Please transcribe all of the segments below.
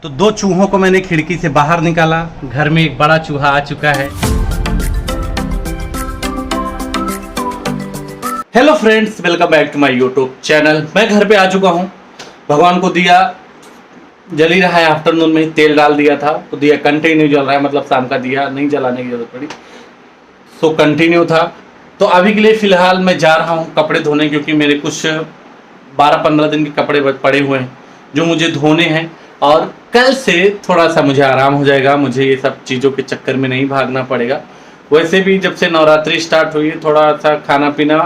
तो दो चूहों को मैंने खिड़की से बाहर निकाला। घर में एक बड़ा चूहा आ चुका है। Hello friends, welcome back to my YouTube channel. मैं घर पे आ चुका हूँ। भगवान को दिया जल ही रहा है। आफ्टरनून में ही तेल डाल दिया था तो दिया कंटिन्यू जल रहा है, मतलब शाम का दिया नहीं जलाने की जरूरत पड़ी, सो कंटिन्यू था। तो अभी के लिए फ़िलहाल मैं जा रहा हूँ कपड़े धोने, क्योंकि मेरे कुछ 12-15 दिन के कपड़े पड़े हुए हैं जो मुझे धोने हैं। और कल से थोड़ा सा मुझे आराम हो जाएगा, मुझे ये सब चीज़ों के चक्कर में नहीं भागना पड़ेगा। वैसे भी जब से नवरात्रि स्टार्ट हुई, थोड़ा सा खाना पीना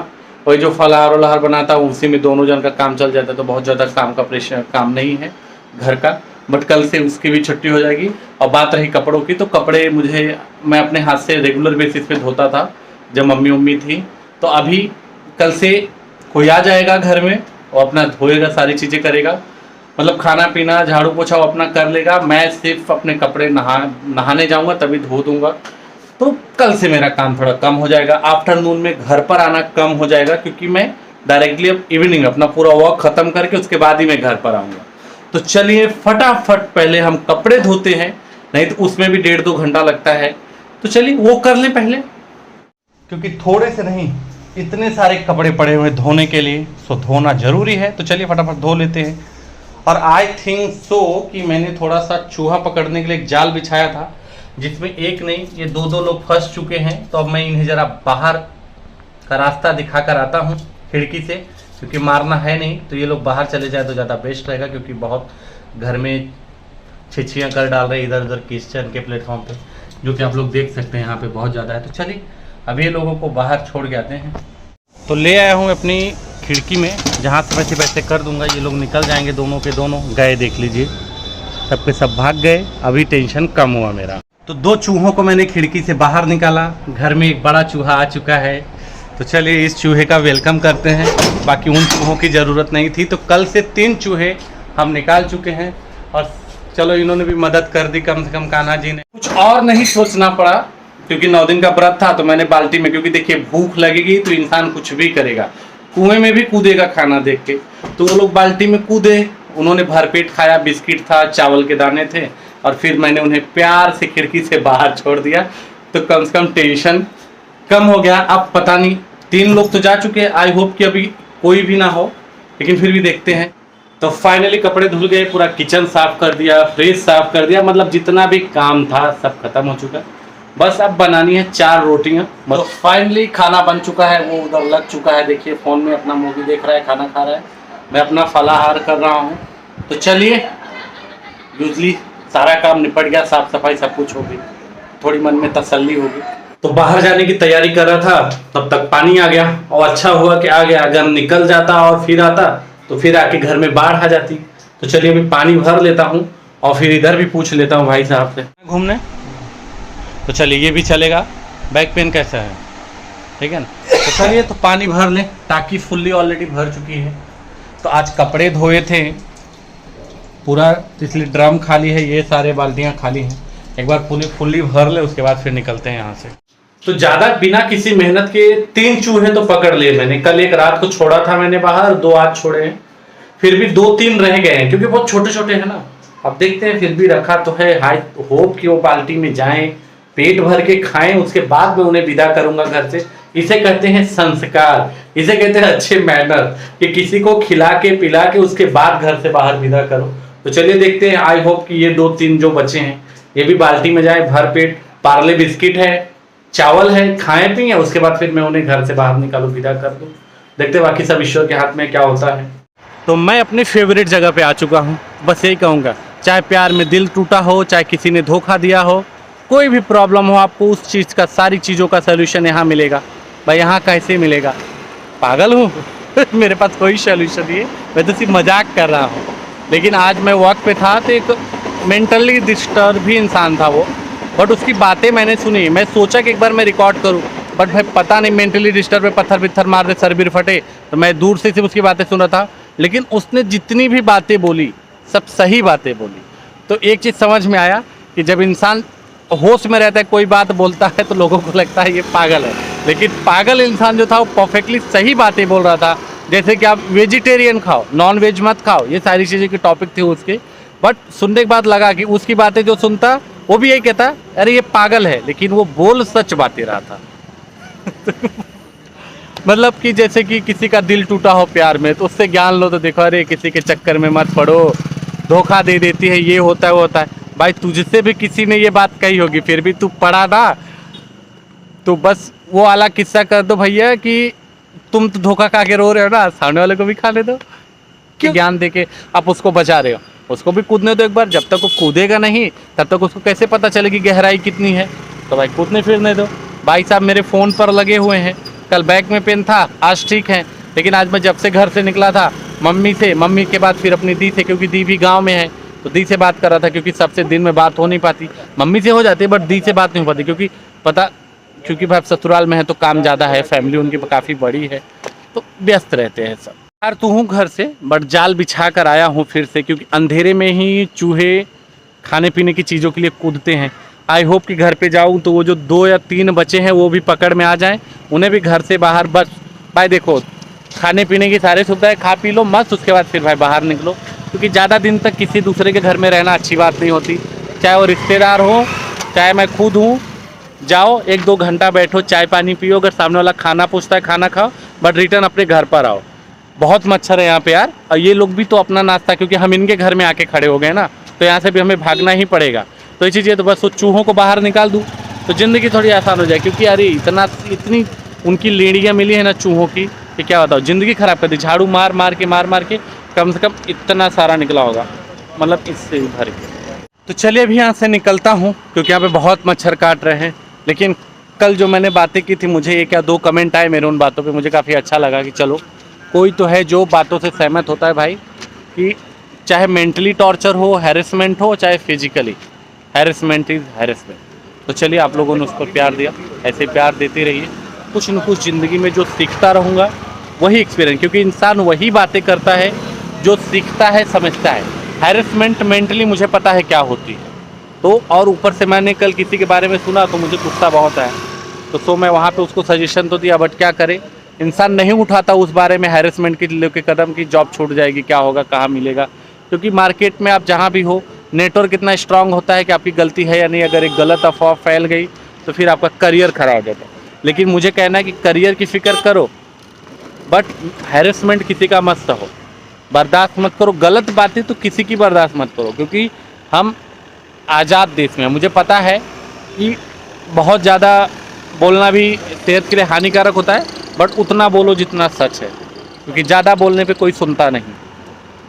वही जो फलाहार वलाहार बनाता हूँ उसी में दोनों जन का काम चल जाता है, तो बहुत ज़्यादा काम का प्रेशर काम नहीं है घर का। बट कल से उसकी भी छुट्टी हो जाएगी। और बात रही कपड़ों की, तो कपड़े मैं अपने हाथ से रेगुलर बेसिस पे धोता था जब मम्मी थी। तो अभी कल से कोई आ जाएगा घर में और अपना धोएगा, सारी चीज़ें करेगा, मतलब खाना पीना झाड़ू पोछा वो अपना कर लेगा। मैं सिर्फ अपने कपड़े नहाने जाऊंगा तभी धो दूंगा। तो कल से मेरा काम थोड़ा कम हो जाएगा। आफ्टरनून में घर पर आना कम हो जाएगा, क्योंकि मैं डायरेक्टली अब इवनिंग अपना पूरा वॉक ख़त्म करके उसके बाद ही मैं घर पर आऊँगा। तो चलिए फटाफट पहले हम कपड़े धोते हैं, नहीं तो उसमें भी 1.5-2 घंटा लगता है। तो चलिए वो कर लें पहले, क्योंकि थोड़े से नहीं इतने सारे कपड़े पड़े हुए धोने के लिए, सो धोना ज़रूरी है। तो चलिए फटाफट धो लेते हैं। और आई थिंक सो कि मैंने थोड़ा सा चूहा पकड़ने के लिए एक जाल बिछाया था, जिसमें एक नहीं ये दो लोग फंस चुके हैं। तो अब मैं इन्हें ज़रा बाहर का रास्ता दिखा कर आता हूँ खिड़की से, क्योंकि मारना है नहीं। तो ये लोग बाहर चले जाए तो ज़्यादा बेस्ट रहेगा, क्योंकि बहुत घर में छिछियाँ कर डाल रहे हैं इधर उधर किचन के प्लेटफॉर्म पे, जो कि आप लोग देख सकते हैं यहाँ पे बहुत ज़्यादा है। तो चलिए अब ये लोगों को बाहर छोड़ के आते हैं। तो ले आया हूँ अपनी खिड़की में, जहाँ से वैसे वैसे कर दूंगा। ये लोग निकल जाएंगे, दोनों के दोनों गए, देख लीजिए सबके सब भाग गए। अभी टेंशन कम हुआ मेरा। तो दो चूहों को मैंने खिड़की से बाहर निकाला। घर में एक बड़ा चूहा आ चुका है। तो चलिए इस चूहे का वेलकम करते हैं। बाकी उन चूहों की ज़रूरत नहीं थी, तो कल से 3 चूहे हम निकाल चुके हैं। और चलो इन्होंने भी मदद कर दी कम से कम, कान्हा जी ने। कुछ और नहीं सोचना पड़ा, क्योंकि 9 दिन का व्रत था। तो मैंने बाल्टी में, क्योंकि देखिए भूख लगेगी तो इंसान कुछ भी करेगा, कुएं में भी कूदेगा खाना देख के। तो वो लोग बाल्टी में कूदे, उन्होंने भरपेट खाया, बिस्किट था, चावल के दाने थे, और फिर मैंने उन्हें प्यार से खिड़की से बाहर छोड़ दिया। तो कम से कम टेंशन कम हो गया। अब पता नहीं 3 लोग तो जा चुके हैं, आई होप कि अभी कोई भी ना हो, लेकिन फिर भी देखते हैं। तो फाइनली कपड़े धुल गए, पूरा किचन साफ कर दिया, फ्रिज साफ कर दिया, मतलब जितना भी काम था सब खत्म हो चुका। बस अब बनानी है 4 रोटियां। तो फाइनली खाना बन चुका है, वो उधर लग चुका है, देखिए फ़ोन में अपना मूवी देख रहा है, खाना खा रहा है, मैं अपना फलाहार कर रहा हूँ। तो चलिए यूजली सारा काम निपट गया, साफ सफाई सब कुछ हो गई, थोड़ी मन में तसल्ली होगी। तो बाहर जाने की तैयारी कर रहा था, तब तक पानी आ गया। और अच्छा हुआ कि आ गया, अगर निकल जाता और फिर आता तो फिर आके घर में बाढ़ आ जाती। तो चलिए अभी पानी भर लेता हूँ और फिर इधर भी पूछ लेता हूँ भाई साहब से घूमने। तो चलिए ये भी चलेगा। बैक पेन कैसा है, ठीक है ना। तो चलिए तो पानी भर लें, टाकी फुल्ली ऑलरेडी भर चुकी है। तो आज कपड़े धोए थे पूरा, इसलिए ड्रम खाली है, ये सारे बाल्टियाँ खाली हैं। एक बार फुल्ली भर ले, उसके बाद फिर निकलते हैं यहाँ से। तो ज़्यादा बिना किसी मेहनत के 3 चूहे तो पकड़ लिए मैंने। कल एक रात को छोड़ा था मैंने बाहर, 2 आज छोड़े हैं, फिर भी 2-3 रह गए हैं, क्योंकि बहुत छोटे छोटे हैं ना। अब देखते हैं, फिर भी रखा तो है, हाई होप कि वो बाल्टी में जाएं, पेट भर के खाएं, उसके बाद मैं उन्हें विदा करूंगा घर से। इसे कहते हैं संस्कार, इसे कहते हैं अच्छे मैनर, कि किसी को खिला के पिला के उसके बाद घर से बाहर विदा करो। तो चलिए देखते हैं, आई होप कि ये 2-3 जो बचे हैं ये भी बाल्टी में जाए भर पेट। पार्ले बिस्किट है, चावल है, खाएं पिए, उसके बाद फिर मैं उन्हें घर से बाहर निकालूं, विदा कर दूं। देखते हैं बाकी सब ईश्वर के हाथ में क्या होता है। तो मैं अपनी फेवरेट जगह पे आ चुका हूँ। बस यही कहूँगा, चाहे प्यार में दिल टूटा हो, चाहे किसी ने धोखा दिया हो, कोई भी प्रॉब्लम हो, आपको उस चीज़ का, सारी चीज़ों का सलूशन यहाँ मिलेगा। भाई यहाँ कैसे मिलेगा, पागल हूँ मेरे पास कोई सलूशन नहीं है, मैं तो सिर्फ मजाक कर रहा हूँ। लेकिन आज मैं वॉक पे था तो एक मेंटली डिस्टर्ब भी इंसान था वो, बट उसकी बातें मैंने सुनी। मैं सोचा कि एक बार मैं रिकॉर्ड करूँ, बट भाई पता नहीं मेंटली डिस्टर्ब पे पत्थर पित्थर मार दे, सर बिर फटे। तो मैं दूर से सिर्फ उसकी बातें सुन रहा था, लेकिन उसने जितनी भी बातें बोली सब सही बातें बोली। तो एक चीज़ समझ में आया कि जब इंसान होश में रहता है, कोई बात बोलता है तो लोगों को लगता है ये पागल है, लेकिन पागल इंसान जो था वो परफेक्टली सही बातें बोल रहा था। जैसे कि आप वेजिटेरियन खाओ, नॉन वेज मत खाओ, ये सारी चीज़ें की टॉपिक थी उसके। बट सुनने के बाद लगा कि उसकी बातें जो सुनता वो भी यही कहता अरे ये पागल है, लेकिन वो बोल सच बातें रहा था। मतलब कि जैसे कि किसी का दिल टूटा हो प्यार में तो उससे ज्ञान लो, तो देखो अरे किसी के चक्कर में मत पड़ो, धोखा दे देती है, ये होता है वो होता है। भाई तुझसे भी किसी ने ये बात कही होगी, फिर भी तू पढ़ा ना, तो बस वो वाला किस्सा कर दो भैया कि तुम तो धोखा खा के रो रहे हो ना, सामने वाले को भी खाने दो। क्यों ज्ञान देके आप उसको बचा रहे हो, उसको भी कूदने दो एक बार। जब तक वो कूदेगा नहीं तब तक उसको कैसे पता चलेगी गहराई कितनी है, तो भाई कूदने फिरने दो। भाई साहब मेरे फ़ोन पर लगे हुए हैं, कल बैग में पेन था, आज ठीक है, लेकिन आज मैं जब से घर से निकला था मम्मी के बाद फिर अपनी दी से, क्योंकि दी भी गाँव में है, तो दी से बात कर रहा था, क्योंकि सबसे दिन में बात हो नहीं पाती। मम्मी से हो जाती है बट दी से बात नहीं हो पाती, क्योंकि भाई ससुराल में है तो काम ज़्यादा है, फैमिली उनकी काफ़ी बड़ी है, तो व्यस्त रहते हैं सब। यार तो हूँ घर से, बट जाल बिछा कर आया हूँ फिर से, क्योंकि अंधेरे में ही चूहे खाने पीने की चीज़ों के लिए कूदते हैं। आई होप कि घर पे जाऊँ तो वो जो 2 या 3 बचे हैं वो भी पकड़ में आ जाएं, उन्हें भी घर से बाहर बस भाई देखो खाने पीने की सारी सुविधाएं, खा पी लो मस्त, उसके बाद फिर भाई बाहर निकलो, क्योंकि ज़्यादा दिन तक किसी दूसरे के घर में रहना अच्छी बात नहीं होती, चाहे वो रिश्तेदार हो चाहे मैं खुद हूँ। जाओ 1-2 घंटा बैठो, चाय पानी पियो, अगर सामने वाला खाना पूछता है खाना खाओ, बट रिटर्न अपने घर पर आओ। बहुत मच्छर है यहाँ पे यार, और ये लोग भी तो अपना नाश्ता, क्योंकि हम इनके घर में आके खड़े हो गए ना, तो यहाँ से भी हमें भागना ही पड़ेगा। तो ये चीज़ें तो बस वो चूहों को बाहर निकाल दूँ तो ज़िंदगी थोड़ी आसान हो जाए, क्योंकि अरे इतनी उनकी लेड़ियाँ मिली है ना चूहों की कि क्या बताओ, ज़िंदगी ख़राब कर दी। झाड़ू मार मार के कम से कम इतना सारा निकला होगा, मतलब इससे भर के। तो चलिए अभी यहाँ से निकलता हूँ, क्योंकि यहाँ पे बहुत मच्छर काट रहे हैं। लेकिन कल जो मैंने बातें की थी, मुझे 1 या 2 कमेंट आए मेरे उन बातों पे, मुझे काफ़ी अच्छा लगा कि चलो कोई तो है जो बातों से सहमत होता है भाई, कि चाहे मेंटली टॉर्चर हो, हैरेसमेंट हो, चाहे फिजिकली, हैरेसमेंट इज़ हैरेसमेंट। तो चलिए आप लोगों ने उस पर प्यार दिया, ऐसे प्यार देते रहिए। कुछ न कुछ ज़िंदगी में जो सीखता रहूँगा वही एक्सपीरियंस, क्योंकि इंसान वही बातें करता है जो सीखता है, समझता है। हैरेसमेंट मेंटली मुझे पता है क्या होती है, तो और ऊपर से मैंने कल किसी के बारे में सुना तो मुझे गुस्सा बहुत आया, तो मैं वहाँ पे उसको सजेशन तो दिया, बट क्या करे, इंसान नहीं उठाता उस बारे में हैरेसमेंट की लेके कदम की जॉब छूट जाएगी, क्या होगा, कहाँ मिलेगा। क्योंकि मार्केट में आप जहाँ भी हो, नेटवर्क इतना स्ट्रांग होता है कि आपकी गलती है या नहीं, अगर एक गलत अफवाह फैल गई तो फिर आपका करियर खराब हो जाता है। लेकिन मुझे कहना है कि करियर की फ़िक्र करो, बट हैरेसमेंट किसी का मत सहो, बर्दाश्त मत करो। गलत बातें तो किसी की बर्दाश्त मत करो, क्योंकि हम आज़ाद देश में, मुझे पता है कि बहुत ज़्यादा बोलना भी सेहत के लिए हानिकारक होता है, बट उतना बोलो जितना सच है, क्योंकि ज़्यादा बोलने पे कोई सुनता नहीं।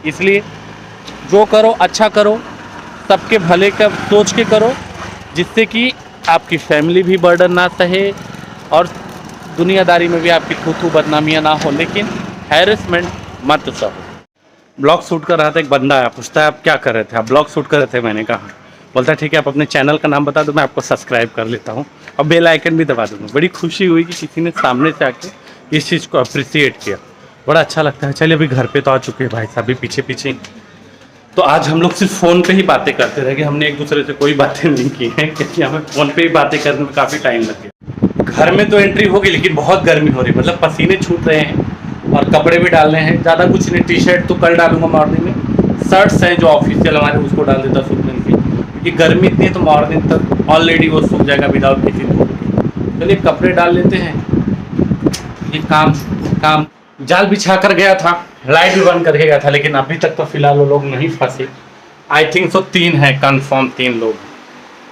इसलिए जो करो अच्छा करो, सबके भले का सोच के करो, जिससे कि आपकी फैमिली भी बर्डन ना सहे और दुनियादारी में भी आपकी थू बदनामियाँ ना हो, लेकिन हैरेसमेंट मत सहो। ब्लॉग शूट कर रहा था, एक बंदा आया, पूछता है आप क्या कर रहे थे, आप ब्लॉग शूट कर रहे थे। मैंने कहा, बोलता है ठीक है आप अपने चैनल का नाम बता दो, मैं आपको सब्सक्राइब कर लेता हूँ और बेल आइकन भी दबा दूँगा। बड़ी खुशी हुई कि किसी ने सामने से आके इस चीज़ को अप्रिसिएट किया, बड़ा अच्छा लगता है। चलिए अभी घर पे तो आ चुके हैं भाई साहब भी पीछे पीछे, तो आज हम लोग सिर्फ फ़ोन पे ही बातें करते रह गए, हमने एक दूसरे से कोई बातें नहीं की हैं, क्योंकि हमें फ़ोन पे ही बातें करने में काफ़ी टाइम लग गया। घर में तो एंट्री होगी, लेकिन बहुत गर्मी हो रही है, मतलब पसीने छूट रहे हैं और कपड़े भी डालने हैं। ज़्यादा कुछ नहीं, टी-शर्ट तो कल डालूंगा मॉर्निंग में, शर्ट्स हैं जो ऑफिशियल हमारे उसको डाल देता सूखने की, क्योंकि गर्मी इतनी है तो मॉर्निंग तक ऑलरेडी वो सूख जाएगा विदाउट किसी धूप के। चलिए कपड़े डाल लेते हैं। ये काम जाल बिछा कर गया था, लाइट भी बंद करके गया था, लेकिन अभी तक तो फिलहाल वो लोग नहीं फंसे। आई थिंक सो 3 है कंफर्म, 3 लोग।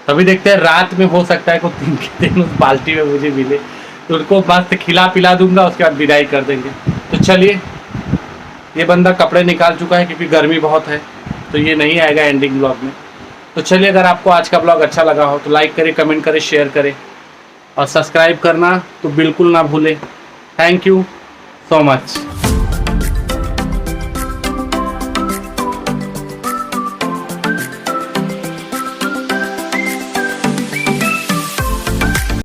तभी देखते हैं रात में हो सकता है को 3 के 3 उस बाल्टी में मुझे मिले, तो उनको मस्त खिला पिला दूंगा, उसके बाद विदाई कर देंगे। तो चलिए ये बंदा कपड़े निकाल चुका है, क्योंकि गर्मी बहुत है, तो ये नहीं आएगा एंडिंग ब्लॉग में। तो चलिए अगर आपको आज का ब्लॉग अच्छा लगा हो तो लाइक करें, कमेंट करें, शेयर करें और सब्सक्राइब करना तो बिल्कुल ना भूलें। Thank you so much.